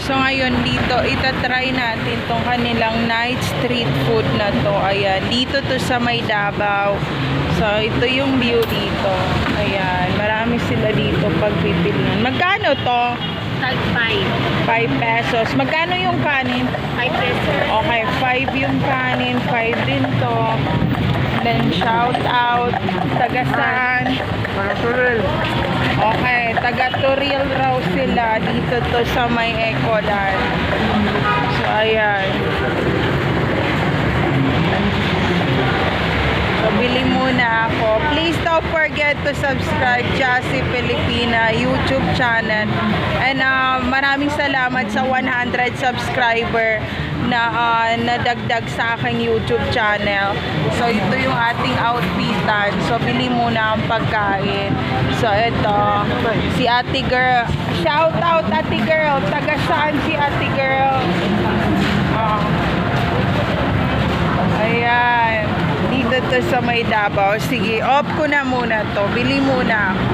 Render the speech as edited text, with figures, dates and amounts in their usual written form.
So ngayon dito, itatry natin tong kanilang night street food na to. Ayan, dito to sa May Davao. So ito yung view dito. Ayan, marami sila dito pagpipilian. Magkano to? Tag 5. 5 pesos. Magkano yung kanin? 5 pesos. Okay, 5 yung kanin, 5 din to. Then shout out, taga saan? Okay, taga Turil raw sila. Dito to sa may Ecoland. So ayan. So bili muna ako. Please don't forget to subscribe Jassy Filipina YouTube channel. And maraming salamat sa 100 subscriber na nadagdag sa aking YouTube channel. So ito yung ating outfitan. So bili muna ang pagkain. So ito, si Ate Girl. Shout out Ate Girl. Taga saan si Ate Girl? Ayan. Dito to sa May Davao. Sige, off ko na muna to. Bili muna ako.